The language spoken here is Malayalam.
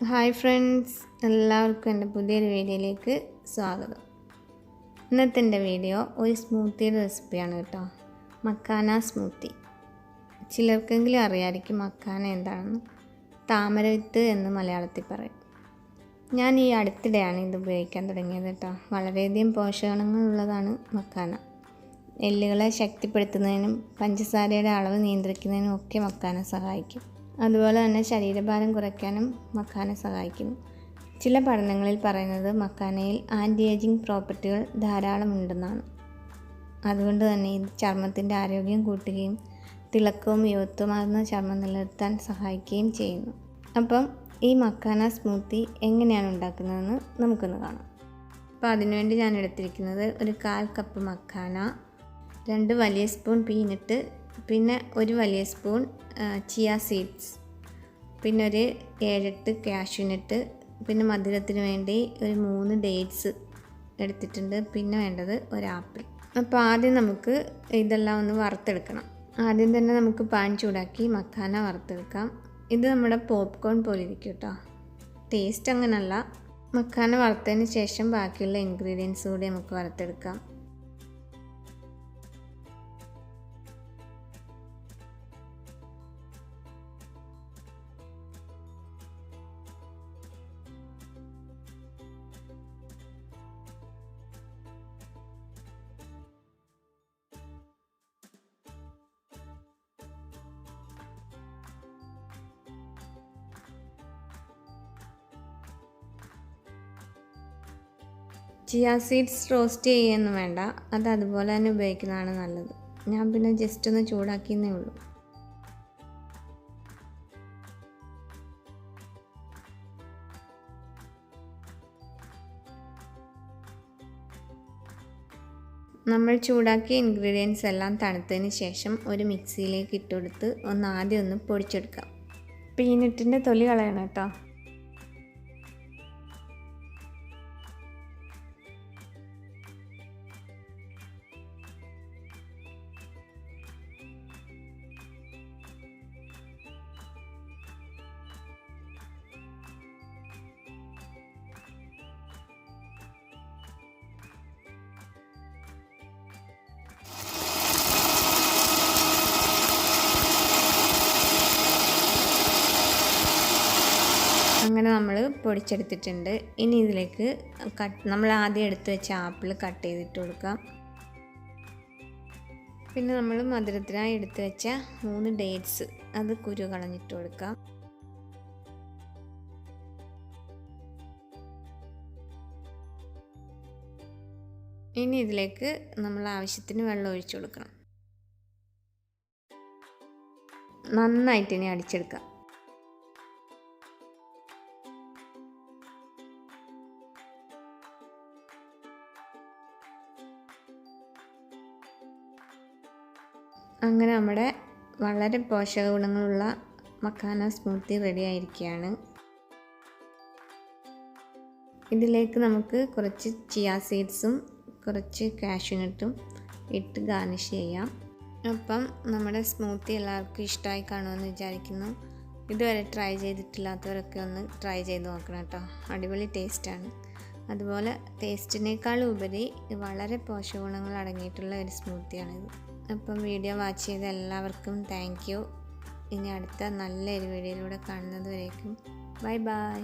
ഹായ് ഫ്രണ്ട്സ്, എല്ലാവർക്കും എൻ്റെ പുതിയൊരു വീഡിയോയിലേക്ക് സ്വാഗതം. ഇന്നത്തെ എൻ്റെ വീഡിയോ ഒരു സ്മൂത്തിയുടെ റെസിപ്പിയാണ് കേട്ടോ. മക്കാന സ്മൂത്തി. ചിലർക്കെങ്കിലും അറിയാമായിരിക്കും മക്കാന എന്താണെന്ന്. താമരവിത്ത് എന്ന് മലയാളത്തിൽ പറയും. ഞാൻ ഈ അടുത്തിടെയാണ് ഇത് ഉപയോഗിക്കാൻ തുടങ്ങിയത് കേട്ടോ. വളരെയധികം പോഷകഗുണങ്ങളുള്ളതാണ് മക്കാന. എല്ലുകളെ ശക്തിപ്പെടുത്തുന്നതിനും പഞ്ചസാരയുടെ അളവ് നിയന്ത്രിക്കുന്നതിനും ഒക്കെ മക്കാന സഹായിക്കും. അതുപോലെ തന്നെ ശരീരഭാരം കുറയ്ക്കാനും മക്കാന സഹായിക്കുന്നു. ചില പഠനങ്ങളിൽ പറയുന്നത് മക്കാനയിൽ ആൻറ്റി ഏജിങ് പ്രോപ്പർട്ടികൾ ധാരാളം ഉണ്ടെന്നാണ്. അതുകൊണ്ട് തന്നെ ഇത് ചർമ്മത്തിൻ്റെ ആരോഗ്യം കൂട്ടുകയും തിളക്കവും യുവത്വമാർന്ന ചർമ്മം നിലനിർത്താൻ സഹായിക്കുകയും ചെയ്യുന്നു. അപ്പം ഈ മക്കാന സ്മൂത്തി എങ്ങനെയാണ് ഉണ്ടാക്കുന്നതെന്ന് നമുക്കൊന്ന് കാണാം. അപ്പോൾ അതിനുവേണ്ടി ഞാൻ എടുത്തിരിക്കുന്നത് ഒരു 1/4 കപ്പ് മക്കാന, 2 വലിയ സ്പൂൺ പീനട്ട്, പിന്നെ 1 വലിയ സ്പൂൺ ചിയ സീഡ്സ്, പിന്നെ ഒരു 7-8 കാഷ്യൂനട്ട്, പിന്നെ മധുരത്തിന് വേണ്ടി ഒരു 3 ഡേറ്റ്സ് എടുത്തിട്ടുണ്ട്. പിന്നെ വേണ്ടത് ഒരു ആപ്പിൾ. അപ്പോൾ ആദ്യം നമുക്ക് ഇതെല്ലാം ഒന്ന് വറുത്തെടുക്കണം. ആദ്യം തന്നെ നമുക്ക് പാൻ ചൂടാക്കി മക്കാന വറുത്തെടുക്കാം. ഇത് നമ്മുടെ പോപ്കോൺ പോലെ ഇരിക്കും കേട്ടോ. ടേസ്റ്റ് അങ്ങനല്ല. മക്കാന വറുത്തതിന് ശേഷം ബാക്കിയുള്ള ഇൻഗ്രീഡിയൻസ് കൂടി നമുക്ക് വറുത്തെടുക്കാം. ചിയ സീഡ്സ് റോസ്റ്റ് ചെയ്യുകയൊന്നും വേണ്ട, അത് അതുപോലെ തന്നെ ഉപയോഗിക്കുന്നതാണ് നല്ലത്. ഞാൻ പിന്നെ ജസ്റ്റ് ഒന്ന് ചൂടാക്കിയെന്നേ ഉള്ളൂ. നമ്മൾ ചൂടാക്കിയ ഇൻഗ്രീഡിയൻസ് എല്ലാം തണുത്തതിന് ശേഷം ഒരു മിക്സിയിലേക്ക് ഇട്ടുകൊടുത്ത് ആദ്യം ഒന്ന് പൊടിച്ചെടുക്കാം. പീനട്ടിൻ്റെ തൊലി കളയണം കേട്ടോ. അങ്ങനെ നമ്മൾ പൊടിച്ചെടുത്തിട്ടുണ്ട്. ഇനി ഇതിലേക്ക് നമ്മൾ ആദ്യം എടുത്ത് വെച്ച ആപ്പിൾ കട്ട് ചെയ്തിട്ട് കൊടുക്കാം. പിന്നെ നമ്മൾ മധുരത്തിനായി എടുത്ത് വെച്ച 3 ഡേറ്റ്സ്, അത് കുരു കളഞ്ഞിട്ട് കൊടുക്കാം. ഇനി ഇതിലേക്ക് നമ്മൾ ആവശ്യത്തിന് വെള്ളം ഒഴിച്ചു കൊടുക്കണം. നന്നായിട്ട് ഇനി അടിച്ചെടുക്കാം. അങ്ങനെ നമ്മുടെ വളരെ പോഷക ഗുണങ്ങളുള്ള മക്കാന സ്മൂത്തി റെഡി ആയിരിക്കുകയാണ്. ഇതിലേക്ക് നമുക്ക് കുറച്ച് ചിയ സീഡ്സും കുറച്ച് കാഷ്യൂനട്ടും ഇട്ട് ഗാർണിഷ് ചെയ്യാം. അപ്പം നമ്മുടെ സ്മൂത്തി എല്ലാവർക്കും ഇഷ്ടമായി കാണുമെന്ന് വിചാരിക്കുന്നു. ഇതുവരെ ട്രൈ ചെയ്തിട്ടില്ലാത്തവരൊക്കെ ഒന്ന് ട്രൈ ചെയ്ത് നോക്കണം കേട്ടോ. അടിപൊളി ടേസ്റ്റാണ്. അതുപോലെ ടേസ്റ്റിനേക്കാളും ഉപരി വളരെ പോഷക ഗുണങ്ങൾ അടങ്ങിയിട്ടുള്ള ഒരു സ്മൂത്തിയാണിത്. അപ്പം വീഡിയോ വാച്ച് ചെയ്ത എല്ലാവർക്കും താങ്ക് യു. ഇനി അടുത്ത നല്ലൊരു വീഡിയോയിലൂടെ കാണുന്നത് വരേക്കും ബൈ ബൈ.